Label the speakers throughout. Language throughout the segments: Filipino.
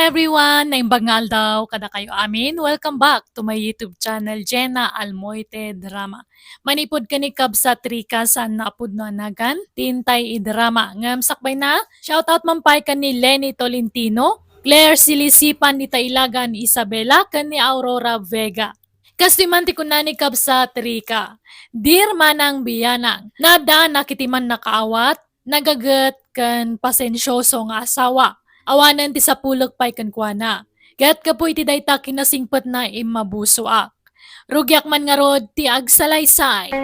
Speaker 1: everyone! Naimbag nga aldaw kada kayo amin. Welcome back to my YouTube channel, Jenna Almoite Drama. Manipod ka ni Kab sa trika sa napod no anagan, Tintay i-drama. Ngam sakbay na, shoutout mampay ka ni Lenny Tolentino, Claire Silisipan ni Tailagan Isabela, kan ni Aurora Vega. Kastimanti ko na ni Kab sa trika. Dear manang biyanang, nada nakitiman nakaawat, nagagat kan pasensyoso nga asawa. Awanan ti sa pulog pay kankwana. Gat ka po iti dayta kinasingpat na imabusuak. Rugyak man nga rod ti agsalaysay.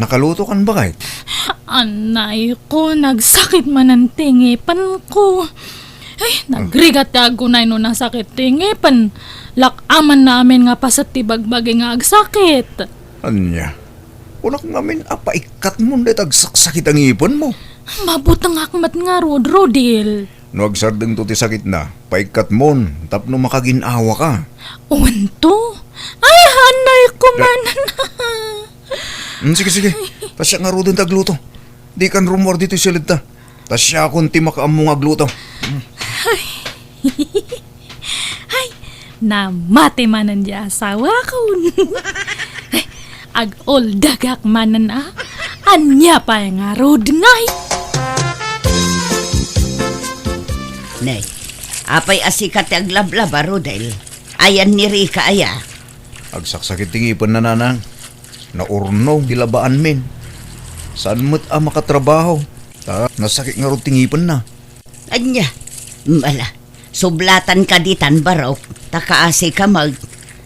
Speaker 2: Nakaluto kan ba kahit?
Speaker 1: Anay ko, nagsakit man ang tingipan ko. Ay, nagrigat ti agunay no nasakit tingipan. Lakaman namin nga pasat ti bagbagi nga agsakit.
Speaker 2: Anya? Unak namin apaikat mo na tagsakit ang ipon mo.
Speaker 1: Mabutang akmat nga rod, Rodil.
Speaker 2: No agsardeng to ti sakit na, paikat mon, tapno makaginawa ka.
Speaker 1: Uwanto? Ay, hanay ko man.
Speaker 2: Sige. Tasya nga rodon tagluto. Di kan rumor dito silid ta. Tasya akong ti makaamong agluto.
Speaker 1: Ay, namati manan di asawa ko. Ag-ol dagak manan anya pa nga rod ngay.
Speaker 3: Nay, apay asikat ti aglablaba, Rodel. Ayan ni Rika aya.
Speaker 2: Agsaksakit tingipan na nanang. Naurno, dilabaan min. Saan mo't makatrabaho? Nasakit nga ro tingipan na.
Speaker 3: Anya, mala, sublatan ka ditan barok, takaasi ka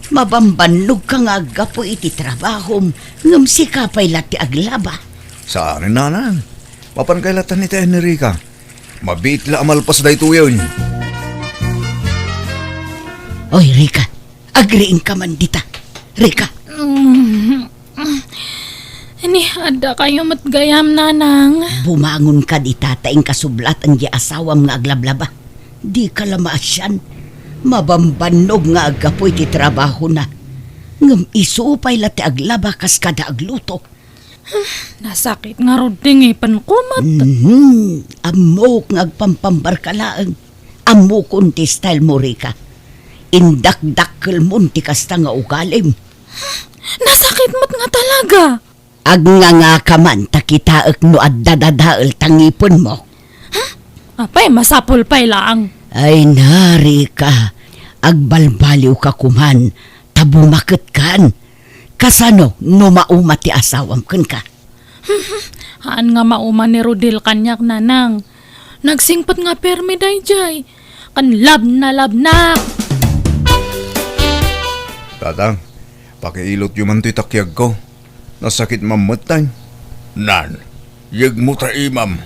Speaker 3: mabambanlog ka nga agapo iti trabahom, ngam si kapay lati aglaba.
Speaker 2: Saan nanang? Mapan kailatan ni tayo ni Rika. Mabit la amalpas da ito yun.
Speaker 3: Oy, Rika, agriin ka man dita. Rika.
Speaker 1: Ini ada kayo matgayam nanang.
Speaker 3: Bumangon ka dita, taing kasublatan di asawam nga aglablaba. Di ka lamaasyan. Mabambanog nga agapoy ti trabaho na. Ngam isuupay lati aglaba kas kada agluto.
Speaker 1: Nasakit nga rod tingipan ko mat.
Speaker 3: Amok nga agpampambar ka laang. Amok unti style mo, Rika. Indak-dakkel mo ti kasta nga ugalim.
Speaker 1: Nasakit mat nga talaga.
Speaker 3: Nga ka man takitaak no at dadadaal tangipon mo.
Speaker 1: Apay, masapol pay lang.
Speaker 3: Ay na, Rika. Agbalbaliw ka kuman. Tabumakit kan. Kasano no mauma ti asawam kan ka?
Speaker 1: Haan nga mauma ni Rodil kanyak nanang. Nagsingpat nga permi dayjay. Kan lab na.
Speaker 2: Tatang, pakiilot yung man to'y takyag ko. Nasakit mamatay.
Speaker 4: Nan, yag mo ta imam.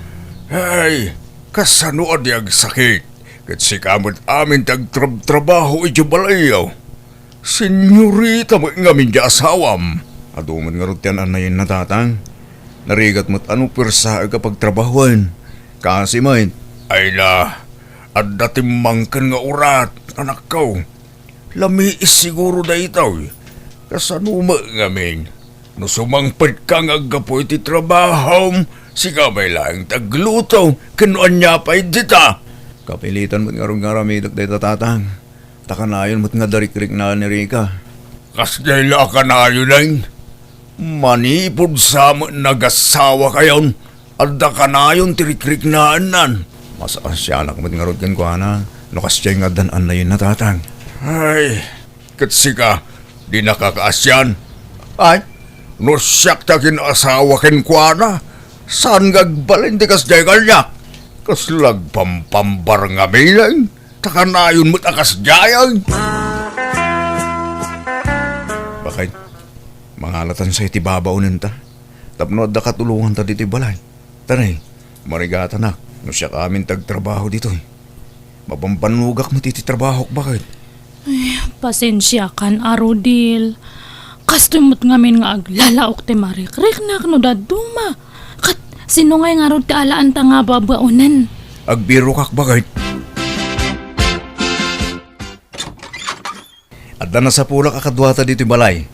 Speaker 4: Hey, kasano adyag sakit? Kat si kamot amin tagtrabaho iti balayaw. Senyorita mo ngamin di asawam.
Speaker 2: Aduman nga rutian anayin na tatang. Narigat mo't anong persa kapag trabahuan. Kasi man.
Speaker 4: Ay na, at datimangkan nga urat, anak ko. Lamiis siguro da itaw. Kasano mo ngamin? No sumangpad ka nga agapoy ti trabaho, siga may lang tagluto, kanuan niya pa'y dita.
Speaker 2: Kapilitan mo't nga rin nga ramidak dito tatang. Takanayon mo't nga darik-rik na ni Rika.
Speaker 4: Kasdela ka na yun manipod sa nagasawa kayon, at da ka na yun tirik-rik na anan.
Speaker 2: Mas asyanak mo't nga rin ko na. Lukas siya nga danan na yun na tatang.
Speaker 4: Ay, katsi ka, di nakakaasyan. Ay, no siyak takin asawa ken kwa na. Saan gagbalin di kas jagal niya? Kas lagpampambar nga bilang. Takanayon mo't akas jayang.
Speaker 2: Bakit? Mangalatan sa itibabaw ninta. Tapno at katulungan ta dito balay. Tanay, marigata na. No siya kamin tagtrabaho dito. Mapampanugak mo titi trabaho. Bakit?
Speaker 1: Ay, pasensya kan Rodil. Kastumot ngamin nga aglalaok ti marik-rik na no daduma. Kat sino nga rod ti alaan ta nga babaunan.
Speaker 2: Agbiro kak bakit? At na sa pulak akadwata dito balay.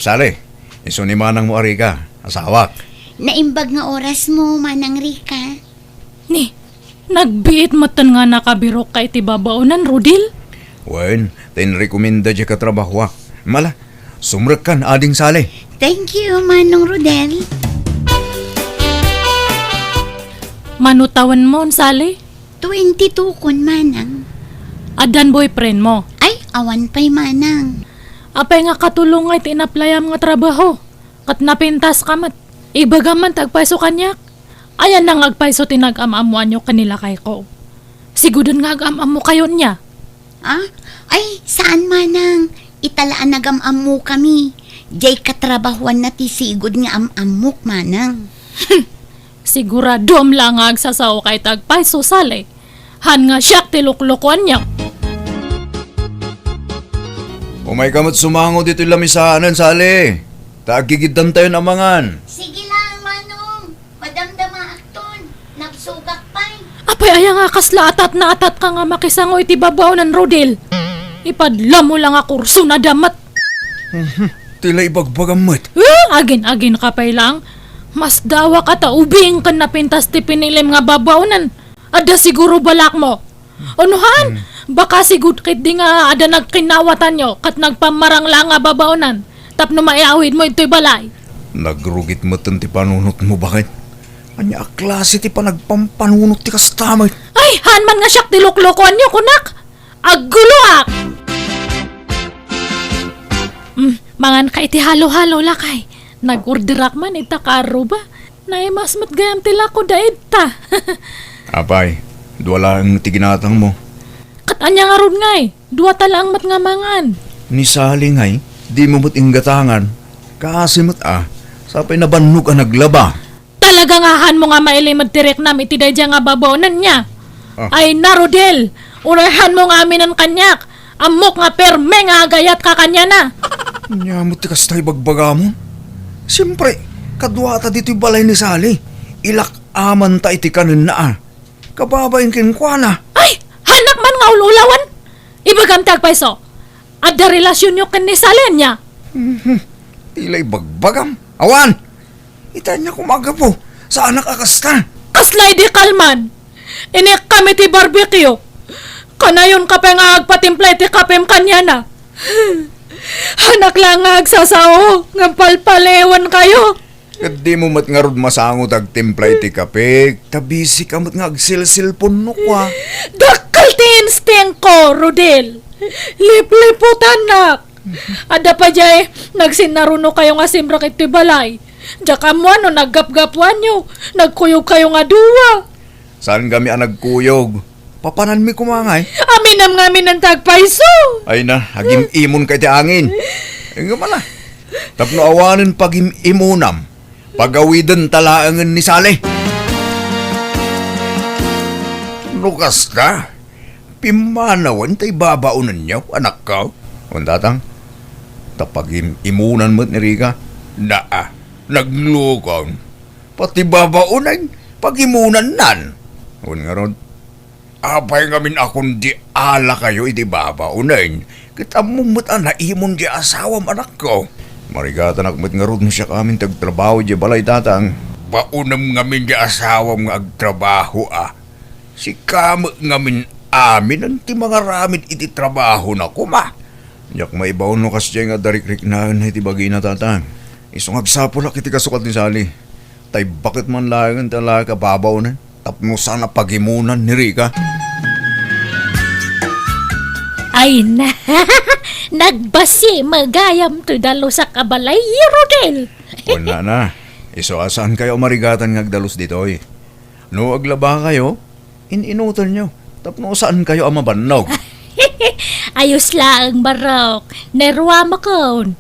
Speaker 2: Sale, iso ni manang mo Arika, asawak.
Speaker 5: Naimbag nga oras mo, Manang Rika.
Speaker 1: Ni, Nagbiit matan nga nakabirok kay ti babaunan, Rodel.
Speaker 2: Wen, tinrekomenda dya katrabaho. Mala, sumrek kan ading sali.
Speaker 3: Thank you, Manong Rodel.
Speaker 1: Manutawan mo, Sally.
Speaker 3: 22 kun, Manang.
Speaker 1: Adan boyfriend mo.
Speaker 3: Ay, awan pa'y Manang.
Speaker 1: Apay nga katulong ay tinaplayam nga trabaho. Kat napintas ka mat. Ibaga man tagpaiso kanyak. Ayan nang agpaiso tinag-amamuan nyo kanila kay ko. Sigudon nga agam-am mo kayo niya.
Speaker 3: Ah? Ay, saan, Manang? Italaan nagam-am mo kami. Jay katrabahuan na ti sigod nga am-amok, Manang.
Speaker 1: Siguradom lang nga agsasaw kay tagpaiso sali. Han nga siyak tiluklukuan niya.
Speaker 2: Umay kamot sumango dito lamisaanan sali. Tagigidam tayo namangan.
Speaker 3: Sige lang, Manong. Madamdama akton. Nagsugak pa'y.
Speaker 1: Apay aya nga kasla atat na atat ka nga makisango iti babaw ng Rodel. Ipadla mo lang nga kurso na damat.
Speaker 2: Tila ibagbagamot.
Speaker 1: Agin-agin ka pay lang. Mas dawa ka ta ubing kan napintas ti pinilim nga babawnan. Ada siguro balak mo. Unuhan, baka sigud kit di nga ada nagkinawatan nyo kat nagpamarang lang nga babawnan. Tapno maiawid mo ito'y balay.
Speaker 2: Nagrugit mo ti panunot mo bakit? Anya klase ti panagpampanunot ti kastamay.
Speaker 1: Ay, hanman nga siyak tiluklukuan nyo, kunak. Aguluak! Mangan ka iti halo-halo lakay. Nag-orderak man ita karo ba? Naimas matgayam tila ko daid ta.
Speaker 2: Apay, duwala ang tiginatang mo.
Speaker 1: Kat anya nga ron ngay, duwa talang mat nga mangan.
Speaker 2: Ni saling ay, di mo mo't inggatangan. Kasimot sapay na bannog ang naglaba.
Speaker 1: Talaga nga han mo nga mailimad direk nam iti dayja nga babaonan niya. Ay Narodel, urahan mo nga amin ang kanyak. Amok nga perme nga agayat ka kanya na.
Speaker 2: Nyamot ti kastay bagbaga mo. Siyempre, kadwata dito'y balay ni Sally. Ilak aman ta iti kanin na Kababayin kinkwana.
Speaker 1: Ay, hanak man nga ululawan. Ibagam tagpaiso. Ada relasyon nyo kan ni Salen niya.
Speaker 2: Ilay bagbagam. Awan! Itanya kumaga po. Sa anak akasta.
Speaker 1: Kaslay di kalman. Inik kami ti barbecue. Kanayon ka pa nga agpatimpla ti kapem kanya na. Hanak lang nga agsasao. Nga palpalewan kayo.
Speaker 2: Di mo mat nga rod masangot ag timpla iti kape. Tabisi ka mat nga agsilsilpon no kwa.
Speaker 1: Dakal ti instinct ko, Rodel. Lipliputan na. Ada pa jay, nagsinaruno kayo nga simrak iti balay. Daka mo ano, naggapgapuan nyo. Nagkuyog kayo nga duwa.
Speaker 2: Saan kami ang nagkuyog? Papanan mi kumangay.
Speaker 1: Aminam nga amin ang tagpaiso.
Speaker 2: Ay na, hagim imon kay ti angin. Ay nga mala. Tapno awanin pagim imunam. Pagawidan talaangan ni Sally. Lukas ka. Pimanawan tay babaunan niyo, anak ka. Undatang, tapagim imunan mo't ni Rika. Naglukon. Pati babaunan, pagimunan nan. Un nga ron, apay ngamin akong di ala kayo iti babaunan. Kita mumut na imon di asawam anak ko. Marigatan akmat nga ron siya kamin tagtrabaho di balay tatang. Baunam ngamin di asawam nga agtrabaho Si kamot ngamin amin ang ti mga ramid iti trabaho na kuma. Yak maibaw no kasya nga darikrik na iti bagay na tatang. Isong agsapulak iti kasukat ni Sally. Tay bakit man lang talaga babaw na. Tapno sana pagimunan ni Rika.
Speaker 1: Ay na, nagbasi magayam to dalo sa kabalay, Rodel.
Speaker 2: Wala na. Iso asaan kayo marigatan ngagdalos dito No aglaba kayo, ininutan nyo. Tapno saan kayo ang mabannog?
Speaker 1: Ayos lang, barok. Nerwa makon.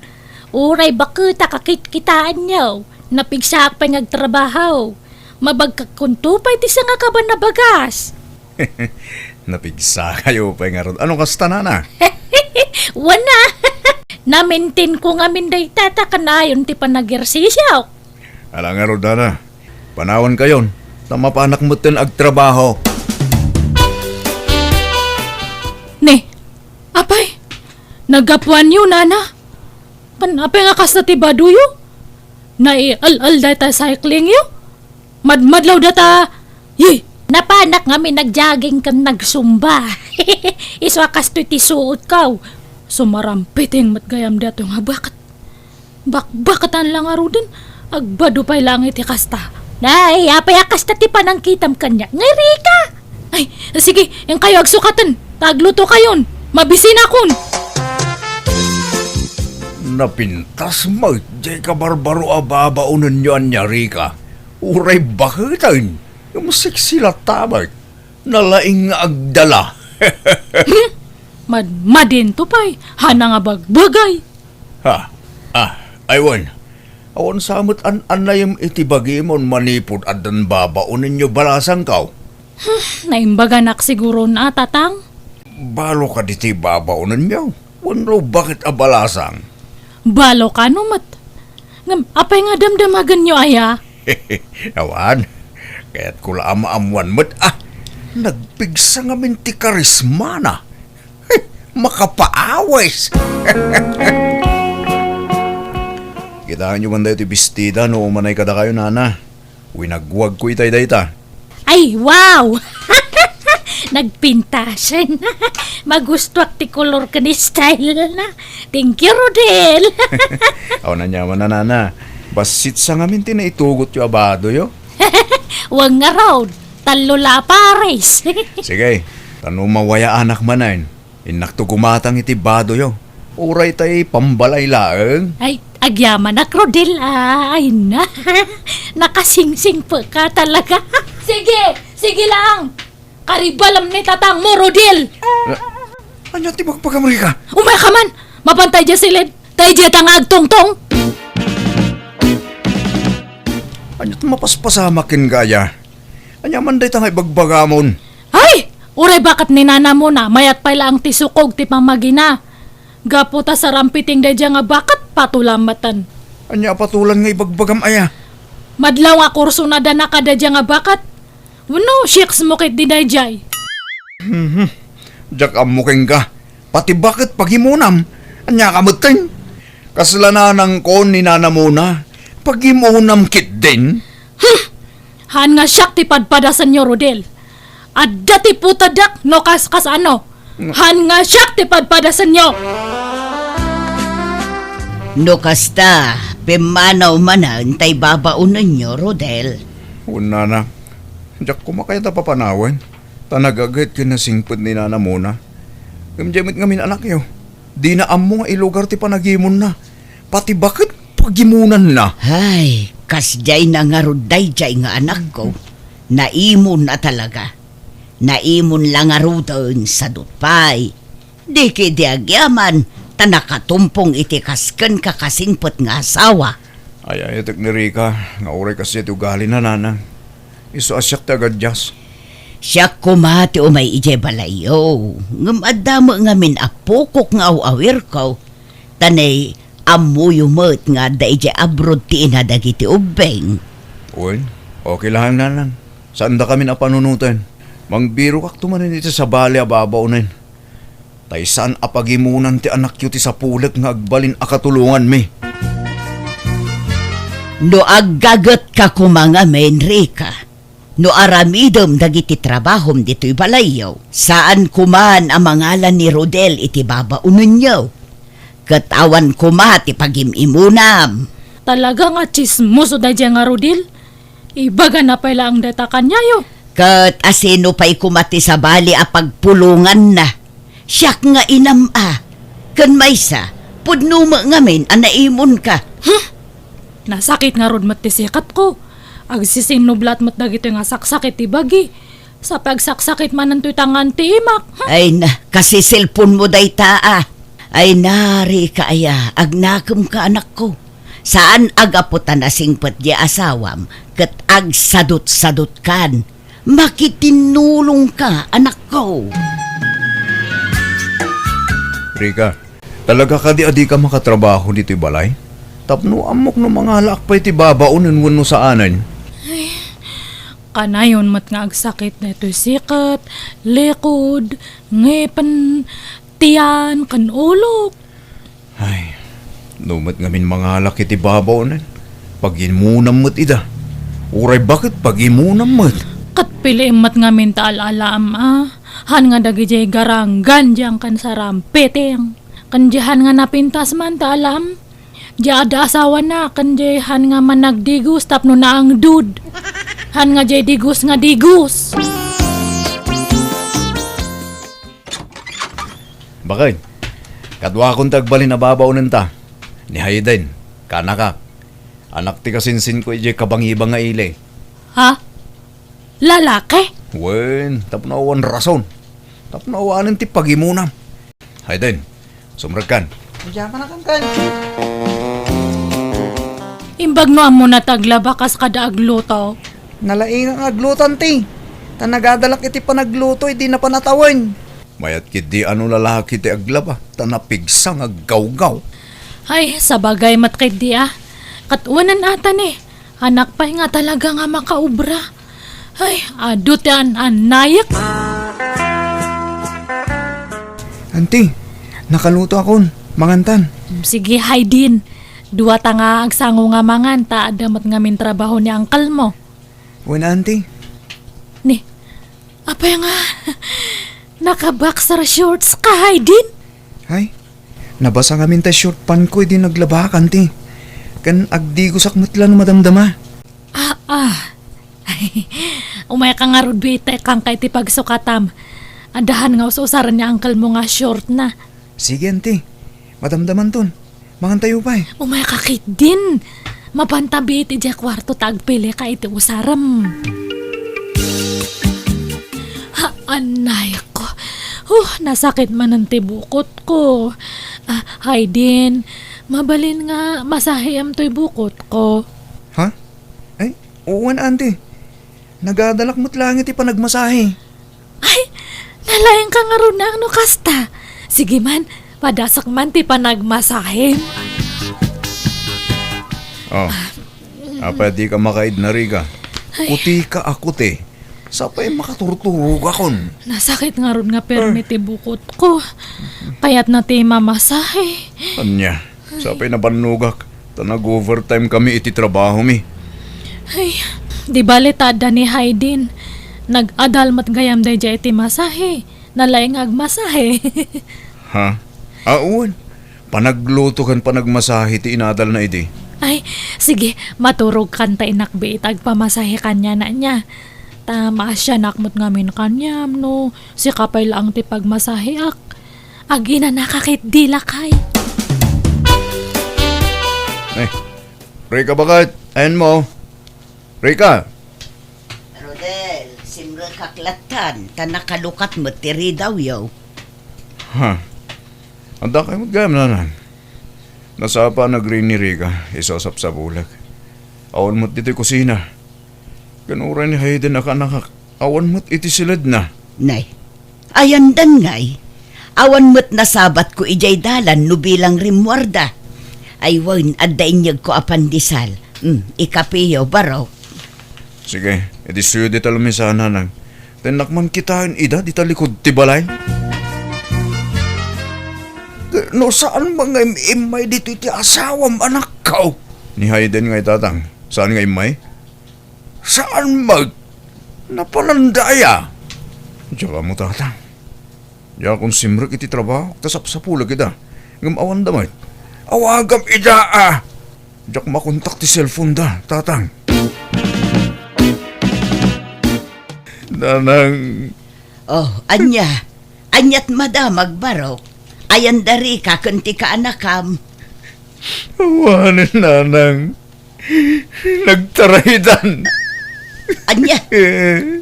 Speaker 1: Uray bakuta kakit-kitaan nyo. Napigsak pa ngagtrabaho. Mabagkakuntupay ti nga kaban na bagas.
Speaker 2: Napigsa kayo pa nga ron. Anong kasta na?
Speaker 1: Wana. Namintin ko nga minday tata kanayon ti panagersisyaw.
Speaker 2: Ala nga ron na. Panawan kayon. Tama pa anak mo tin agtrabaho.
Speaker 1: Ne, apay. Nagapuan yun, nana. Panapay nga kas na ti baduyo. Nai-al-al data cycling yo. Madmadlaw data. Yey,
Speaker 5: Napanak nga may nagjogging kan nagsumba. Iswakas to'y tisuot kaw.
Speaker 1: Sumarampiting matgayam dato nga bakatan lang aro din. Agbado pa'y langit ikasta.
Speaker 5: Nay, apayakas na ti panangkitam kanya. Ngiri ka!
Speaker 1: Ay, sige, yung kayo agsukatan. Tagluto kayon. Mabisin akon.
Speaker 4: Napintas mo, di ka barbaro ababaunan nyo anyari ka. Uray bakitan, yung siksila tamat, nalaing nga agdala.
Speaker 1: Madin to pa'y. Hana nga bagbagay.
Speaker 4: Aywan, awan samot an-anayam itibagi mon manipod at dan babaunan nyo balasang kaw.
Speaker 1: Naimbaganak siguro na tatang.
Speaker 4: Balo ka diti babaunan nyo, wano bakit abalasang?
Speaker 1: Balo ka numat. Ngam, apay nga damdamagan nyo aya.
Speaker 4: Awan, kaya't kula ama-amuan mo't nagpigsa nga minti karisma na. Makapaawis.
Speaker 2: Kitaan nyo man dayo ti bestida no umanay kada kayo nana. Winagwag ko itay dayta.
Speaker 5: Ay, wow! Nagpintasan. Magustuak ti kolor ka ni style na. Thank you, Rodel.
Speaker 2: Aw na nyaman na nana. Basit sa ngamin tinaitugot yung abado yo.
Speaker 5: Wag nga raw. Talula pares.
Speaker 2: Sige, tanong mawaya anak manan. Inak to gumatang iti bado yo. Uray tay pambalay laeng.
Speaker 5: Ay, agyaman na, Rodel. Ay, na. Nakasingsing pa ka talaga.
Speaker 1: Sige lang. Karibalam ni tatang mo, Rodel.
Speaker 2: Anya ti magpagamri ka?
Speaker 1: Umay ka man. Mapantay dya silid. Tay dya tangag tungtong.
Speaker 2: Anya ti mapaspasamakin gaya. Anya man day tangay bagbagamon.
Speaker 1: Ay! Uray bakat ni nana mo na. Mayat pa'y lang ti sukog ti pamagina. Gaputa sa rampiting day dya nga bakat patulamatan.
Speaker 2: Anya patulan nga ibagbagam aya.
Speaker 1: Madlaw nga kurso na da nakada dya nga bakat. Wano, shiks mo kit di day jay.
Speaker 2: Diyak amuking ka. Pati bakit paghimunam? Anya kamutin? Kasalanan ko ni nana mo na. Paghimunam kit din.
Speaker 1: Han nga siyak ti padpadasan nyo, Rodel. At dati putadak no kas ano. Han nga siyak ti padpadasan nyo.
Speaker 3: No kasta, pimanaw manan tay babaunan nyo, Rodel.
Speaker 2: Una na. Diyak kumakaya ta papanawan. Tanagagit kinasingpad ni nana mo na. Gamjamit ngamin anak yo. Di na amo nga ilugar ti panagimon na. Pati bakit pagimunan na?
Speaker 3: Ay, kasjay na nga ruday jay nga anak ko. Naimon na talaga. Naimon lang nga rudan sa dutpay. Di kidiagyaman, tanakatumpong iti kasken kakasingpot nga asawa.
Speaker 2: Ay, itik ni Rika. Nga oray kasi ito gali na nana. Iso asyak ti agad jas.
Speaker 3: Siya kumati o may ije balayo. Ngamadamo nga min apokok nga awawir ko. Tanay, amuyo mo't nga da ije abroad ti inadagiti ubeng.
Speaker 2: Uy, okay lang nanan. Saan da kami napanunutan? Mangbiro kak tumanin ito sa bali ababaunin. Tay saan apagimunan ti anak yu ti sa pulag nga agbalin akatulungan mi.
Speaker 3: No aggagat ka kumanga men, Rika. No aramidom dagiti trabahom dito'y balayaw. Saan kuman ang mangalan ni Rodel iti babaunan niyo. Katawan kumati pagimimunam.
Speaker 1: Talaga nga chismoso da dya nga, Rodel. Ibaga na pala ang datakan niya yo.
Speaker 3: Kat asino pa'y kumati sa bali a pagpulungan na. Siyak nga inama. Kan maysa, pudnuma ngamin anaimon ka.
Speaker 1: Nasakit nga rod matisikat ko. Agsisinublat mat dagito nga saksakit ti bagi. Sa pagsaksakit man ng tutangan ti imak.
Speaker 3: Ay na, kasi cellphone mo day taa. Ay nari ka aya, agnakem ka anak ko. Saan agaputan na singpet di asawam, kat agsadot-sadot kan. Makitinulong ka, anak ko.
Speaker 2: Rika, talaga ka di adi ka makatrabaho dito'y balay? Tapno amok no mga lakpay ti babaunin wano sa anan.
Speaker 1: Kanayon mat nga agsakit na ito'y sikat, likod, ngepan, tiyan, kanulok.
Speaker 2: Ay, numat ngamin mga laki ti babaunin. Pagimunam mo't ida. Uray bakit pagimunam mo't?
Speaker 1: Kat Pili mat ngamin taal alam Han nga dagi jay garanggan diyang kan sarampeteng. Kan jahan nga napintas man ta alam. Diya ada asawa na kan jay han nga managdigus tapno na ang dud. Han nga jay digus nga digus.
Speaker 2: Bakit? Kadwa akong tagbalin na babaw nanta. Ni Hayden, kanakak. Anak ti kasinsin ko ije kabangibang nga ile.
Speaker 1: Ha? Lalaki?
Speaker 2: Wen, tapnawan rason. Tapnawanan ti pagimunam. Hayden, sumrakan.
Speaker 1: Imbag no amo na taglabakas kada agluto.
Speaker 6: Nalaing ang aglutan ti. Tanagadalak iti panagluto, hindi na panatawan.
Speaker 2: Mayat kiti ano lalaki ti aglaba. Tanapigsang aggaw-gaw.
Speaker 1: Ay, sa bagay matkid di Katuanan atan Anak pa nga talaga nga makaubra. Ay, adut yan nayak.
Speaker 6: Auntie, nakaluto akon. Mangantan.
Speaker 1: Sige, Haydin. Dua ta nga agsango nga mangan ta adamat nga min trabaho ni angkal mo.
Speaker 6: Wen, auntie.
Speaker 1: Ni, apa nga naka-boxer shorts ka, Haydin?
Speaker 6: Ay, nabasa ngamin ta short pan ko, di naglabak, auntie. Kan agdi ko sakmutlan madamdama.
Speaker 1: Umay ka nga rudbite kang kay ti pagsukatam. Adahan nga usaran ni angkal mo nga short na.
Speaker 6: Sige, auntie. Madamdaman ton. Mangantayo pa eh.
Speaker 1: Umay ka kit din. Mapantabi iti diya kwarto tagpili ka iti usaram. Ha, anay ko. Nasakit man ang tibukot ko. Haydin, mabalin nga masahiyam to'y bukot ko.
Speaker 6: Ha? Ay, uwan, auntie. Nagadalak mo't lang iti panagmasahe.
Speaker 1: Ay, nalayang ka nga ron na ano kasta. Sige man, padasak man ti panagmasahe.
Speaker 2: Oh, apa di ka makaid na riga. Kuti ka akuti. Sapay makaturturog akon.
Speaker 1: Nasakit nga ron nga permit ti bukot ko. Kaya't na ti mamasahe.
Speaker 2: Anya, sapay na banugak. Tanag-overtime kami iti trabaho mi.
Speaker 1: Ay, di balitada ni Haydin. Nag-adalmat gayam day jay iti masahe. Nalayang agmasahe.
Speaker 2: Ha? Uwan. Panagluto kan panagmasahe ti inadal na iti.
Speaker 1: Ay, sige, maturog kan ta inakbi itag pamasahe kanya na niya. Tama siya nakmut ngamin kanyam no. Si kapay lang ti pagmasahe ak. Agi na nakakit dilakay.
Speaker 2: Eh, Rika bakit? Ayan mo. Rika.
Speaker 3: Rodel, simra kaklatan, tanakalukat mo tiri daw yaw.
Speaker 2: Ha? Anda kayo magayam nanan. Nasapa nagrin ni Rika. Isosap sa bulag. Awan mo't dito'y kusina. Ganura ni Hayden nakakak. Awan mo't iti silad na.
Speaker 3: Nay, ayandan ngay. Awan mo't nasabat ko ijay dalan no bilang rimwarda. Ay wan, adainyag ko apandisal. Ikapiyo, baraw.
Speaker 2: Sige, edi suyo di talumisana nang. Tinakman kitain ida di talikod ti balay.
Speaker 6: No, saan mga imay dito iti asawam anak ka?
Speaker 2: Ni Hayden ngay tatang. Saan ngay may?
Speaker 6: Saan napalandaya?
Speaker 2: Diyan mo tatang. Diyan kung simrek iti trabaho. Tasap sa pulag ida. Ngamawan damay.
Speaker 6: Awagam ida
Speaker 2: Diyan makontak ti cellphone da, tatang. Nanang.
Speaker 3: Oh, anya. Anyat madamag baraw. Ayan dari ka kunti ka anakam.
Speaker 2: Awanin nanang. Nagtarahidan.
Speaker 3: Anya,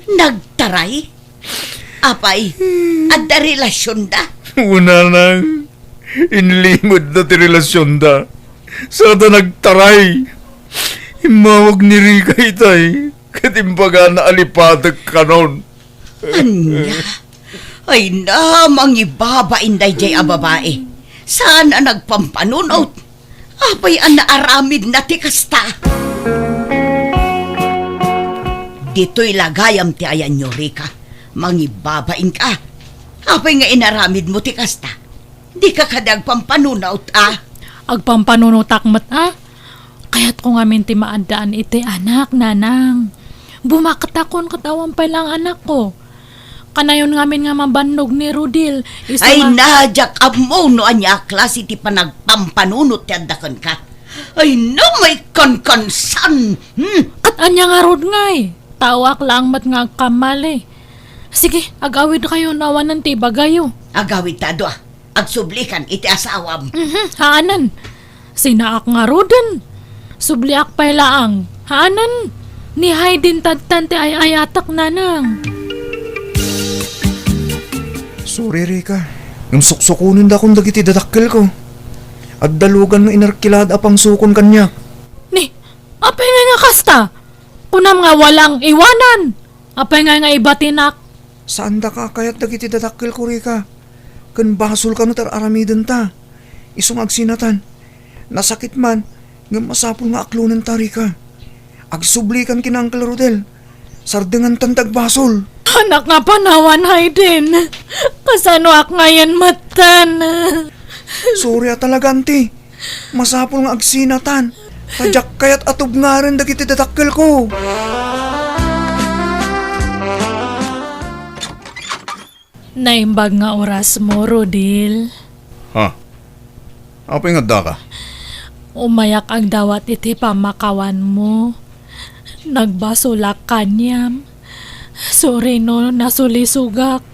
Speaker 3: nagtaray? Apay, adda relasyon da?
Speaker 2: Una nang. Inlimod na ti relasyon da. Sada nagtaray. Imawag ni Rika itay. Katimbaga na alipadag kanon.
Speaker 3: Anya, ay na, mangibaba inday jay a babae. Saan ang nagpampanunot? Apay ang naaramid na ti kasta. Dito'y lagayam ti ayan nyo, Rika. Mangibabain ka. Apay nga inaramid mo ti kasta. Di ka kadag pampanunot,
Speaker 1: Agpampanunutak mat Kaya't kung amin ti maadaan iti anak, nanang. Bumakatakon katawan pa lang anak ko. Kanayon ngamin nga mabandog ni Rodil.
Speaker 3: Ay najak amo no anya klase ti panagpampanunot ti addakan ka. Ay no may kankansan.
Speaker 1: At anya nga rod ngay. Tawak lang mat nga kamali. Sige, agawid kayo nawanan ti bagayo.
Speaker 3: Agawid tado agsublikan iti asawam.
Speaker 1: Haanan. Sinaak nga rodan. Subliak pa laang. Haanan. Ni Haydin tadtante ay ayatak nanang.
Speaker 6: Sorry, Rika. Nung suksukunin da kong dagiti dadakkel ko. At dalugan nga inarkilad apang sukon kanya.
Speaker 1: Ni, apay nga kasta. Kunam nga walang iwanan. Apay nga ibatinak.
Speaker 6: Saan da ka kayat dagiti dadakkel ko, Rika? Kan basol ka no tar aramiden ta. Isong agsinatan. Nasakit man, nga masapol nga aklunan ta, Rika. Agsublikan kina Uncle Rodel. Sardengan tantag basol.
Speaker 1: Anak nga panawan, Hayden. Kasano ak ngayon matan.
Speaker 6: Sorry talaga, auntie. Masapol nga agsinatan. Tadyak kayat atob nga rin dagiti dadakkel ko.
Speaker 1: Naimbag nga oras mo, Rodil.
Speaker 2: Ha? Apay nga da ka?
Speaker 1: Umayak ang dawat iti pamakawan mo. Nagbasulak kanyam. Sorry no, nasulisugak.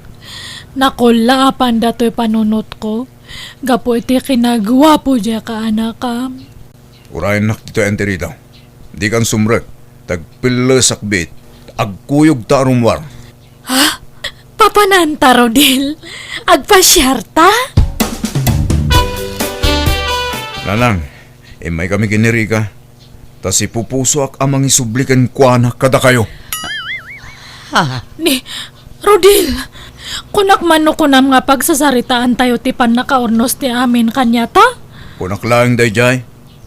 Speaker 1: Nakula apan dato'y panunot ko. Gapo iti kinagawa po dya ka anakam.
Speaker 2: Urayan nak dito enterita. Di kan sumrek. Tagpila sakbit. Agkuyog ta arumwar.
Speaker 1: Papananta, Rodil. Agpasyarta?
Speaker 2: Nanang, may kami kinirika. Tas ipupuso ak amang isublikan kwa na kada kayo.
Speaker 3: Ha,
Speaker 1: Ni, Rodil. Kunak mano kunam nga pagsasaritaan tayo ti pan nakaornos ti amin kanya ta?
Speaker 2: Kunak lang dayjay.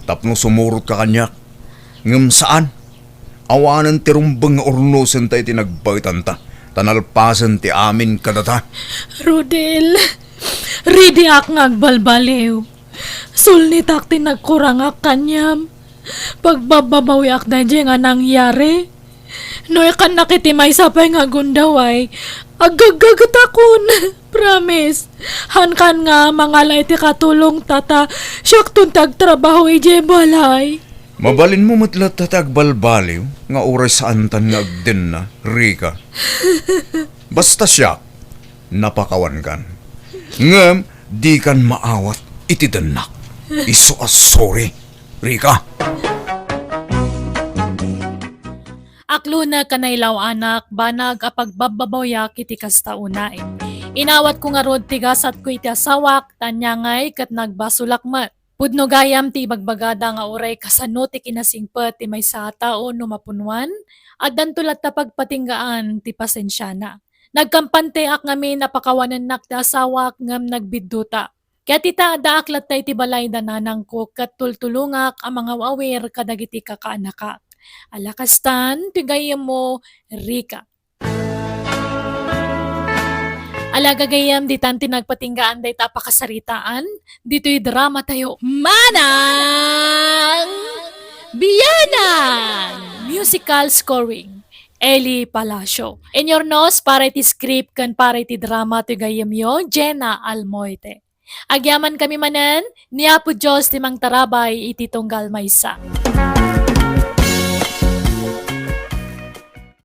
Speaker 2: Tapno sumurot ka kanyak. Ngam saan? Awanan ti rumbang nga ornosan tayo tinagbaitan ta. Tanalpasan ti amin kadata.
Speaker 1: Rodil, ready ak ngagbalbaliw. Sulnit ak tinagkurang ak kanyam. Pagbababawi ak na dyan nga nangyari. Noy kan nakitimay sapay nga gundaway. Agagatakon. Promise. Hankan nga mangalay ti katulong tata. Siyak tuntag trabaho ije balay.
Speaker 2: Mabalin mo matlat tatag balbaliw nga oras saan tan nga agden na, Rika. Basta siya, napakawan kan. Ngam, di kan maawat iti danak. Iso sorry, Rika.
Speaker 1: Aklo na kanaylaw anak, banag apagbababayak iti kasta unay. Inawat ko nga rod tigasat ko iti asawak, tanyangay kat nagbasulak mat. Pudno gayam ti bagbagada nga oray kasano ti kinasingpet ti may sa tao no mapunwan, at dantulat ta pagpatinggaan ti pasensyana. Nagkampante ak ngamin napakawanan nak ti asawak ngam nagbidduta. Kaya tita daaklat tayo ti balay dananang ko kat tultulungak ang mga awir kadagiti kakaanakak. Alakastan, tigayam mo, Rika. Alagagayam di tanti nagpatinggaan day tapakasaritaan, dito'y drama tayo. Manang Biyanan! Musical scoring. Eli Palacio. In your nose, para iti script kan para iti drama to gayam yo, Jenna Almoite. Agyaman kami manan, niya po Diyos timang tarabay iti tunggal maysa.